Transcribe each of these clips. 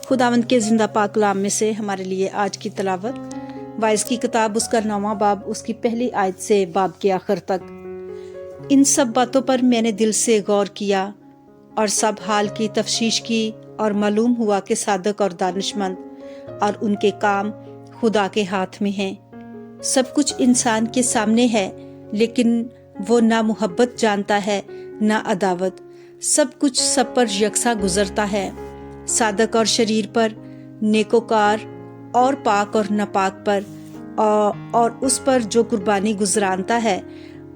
खुदावंद के जिंदा पाक कलाम में से हमारे लिए आज की तलावत वाइज की किताब उसका 9वां बाब उसकी पहली आयत से बाब के आखिर तक। इन सब बातों पर मैंने दिल से गौर किया और सब हाल की तफ्शीश की और मालूम हुआ कि सादक और दानिशमंद और उनके काम खुदा के हाथ में हैं। सब कुछ इंसान के सामने है, लेकिन वो ना मोहब्बत जानता है ना अदावत। सब कुछ सब पर यकसा गुजरता है, सादक और शरीर पर, नेकोकार और पाक और नापाक पर, और उस पर जो कुर्बानी गुजरानता है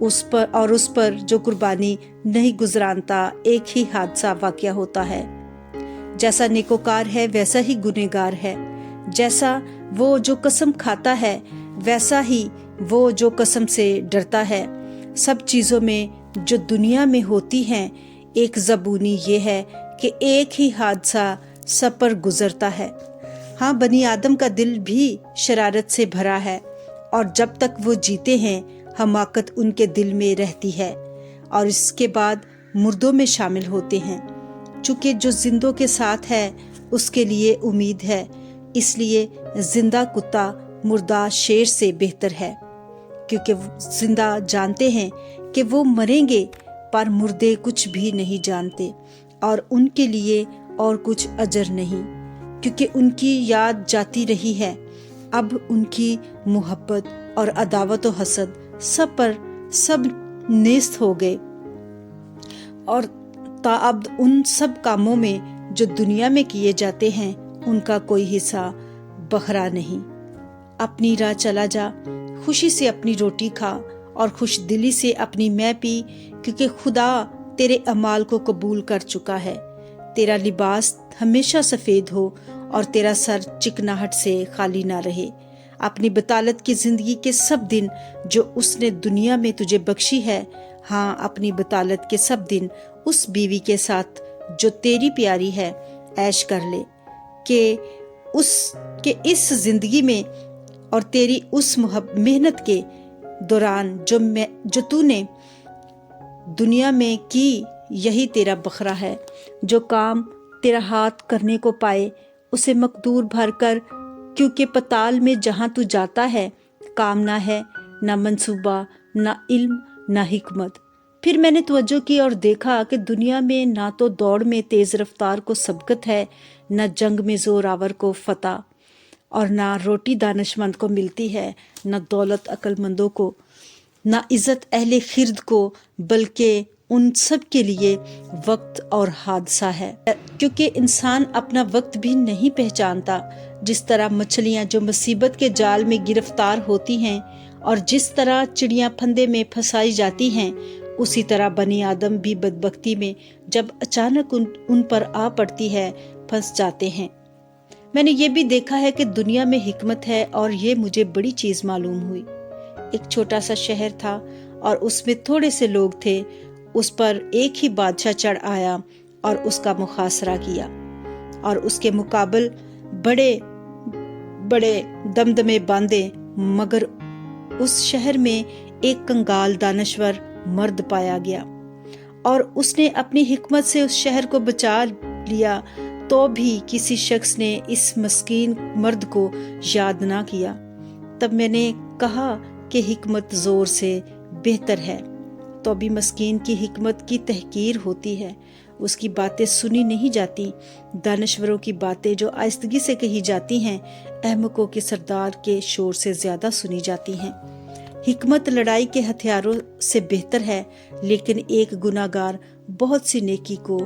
उस पर जो कुर्बानी नहीं गुजरानता, एक ही हादसा वाक़या होता है। जैसा नेकोकार है वैसा ही गुनहगार है, जैसा वो जो कसम खाता है वैसा ही वो जो कसम से डरता है। सब चीज़ों में जो दुनिया में होती हैं, एक ज़बूनी ये है कि एक ही हादसा सब पर गुजरता है। हाँ, बनी आदम का दिल भी शरारत से भरा है, और जब तक वो जीते हैं हमाकत उनके दिल में रहती है, और इसके बाद मुर्दों में शामिल होते हैं। चूँकि जो जिंदों के साथ है उसके लिए उम्मीद है, इसलिए जिंदा कुत्ता मुर्दा शेर से बेहतर है, क्योंकि जिंदा जानते हैं कि वो मरेंगे, पर मुर्दे कुछ भी नहीं जानते और उनके लिए और कुछ अजर नहीं, क्योंकि उनकी याद जाती रही है। अब उनकी मोहब्बत और अदावत और हसद सब नेस्त हो गए, और ताअब उन सब कामों में जो दुनिया में किए जाते हैं उनका कोई हिस्सा बखरा नहीं। अपनी राह चला जा, खुशी से अपनी रोटी खा और खुश दिली से अपनी मैं पी, क्योंकि खुदा तेरे अमाल को कबूल कर चुका है। तेरा लिबास हमेशा सफ़ेद हो और तेरा सर चिकनाहट से खाली ना रहे। अपनी बतालत की जिंदगी के सब दिन जो उसने दुनिया में तुझे बख्शी है, हाँ, अपनी बतालत के सब दिन उस बीवी के साथ जो तेरी प्यारी है ऐश कर ले, कि इस जिंदगी में और तेरी उस मेहनत के दौरान जो तूने दुनिया में की, यही तेरा बखरा है। जो काम तेरा हाथ करने को पाए उसे मकदूर भर कर, क्योंकि पताल में जहाँ तू जाता है काम ना है, ना मंसूबा, ना इल्म, ना हिकमत। फिर मैंने तवज्जो की और देखा कि दुनिया में ना तो दौड़ में तेज रफ्तार को सबकत है, ना जंग में जोरावर को फतह, और ना रोटी दानिशमंद को मिलती है, ना दौलत अक्लमंदों को, ना इज्जत अहले खिर्द को, बल्कि उन सब के लिए वक्त और हादसा है। क्योंकि इंसान अपना वक्त भी नहीं पहचानता। जिस तरह मछलियां जो मुसीबत के जाल में गिरफ्तार होती हैं और जिस तरह चिड़ियां फंदे में फंसाई जाती हैं, उसी तरह बनी आदम भी बदबख्ती में जब अचानक उन पर आ पड़ती है फंस जाते हैं। मैंने ये भी देखा है कि दुनिया में हिकमत है, और ये मुझे बड़ी चीज़ मालूम हुई। एक छोटा सा शहर था और उसमें थोड़े से लोग थे। उस पर एक ही बादशाह चढ़ आया और उसका मुखासरा किया, और उसके मुकाबल बड़े बड़े दमदमे बांधे, मगर उस शहर में एक कंगाल दानश्वर मर्द पाया गया, और उसने अपनी हिकमत से उस शहर को बचा लिया, तो भी किसी शख्स ने इस मस्कीन मर्द को याद ना किया। तब मैंने कहा कि हिकमत जोर से बेहतर है, तो भी मस्कीन की हिकमत की तहकीर होती है, उसकी बातें सुनी नहीं जाती। दानश्वरों की बातें जो आहिस्तगी से कही जाती हैं, अहमकों के सरदार के शोर से ज्यादा सुनी जाती हैं। हिकमत लड़ाई के हथियारों से बेहतर है, लेकिन एक गुनाहगार बहुत सी नेकी को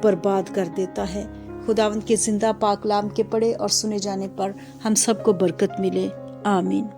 बर्बाद कर देता है। खुदावंद के जिंदा पाक कलाम के पढ़े और सुने जाने पर हम सबको बरकत मिले। आमीन।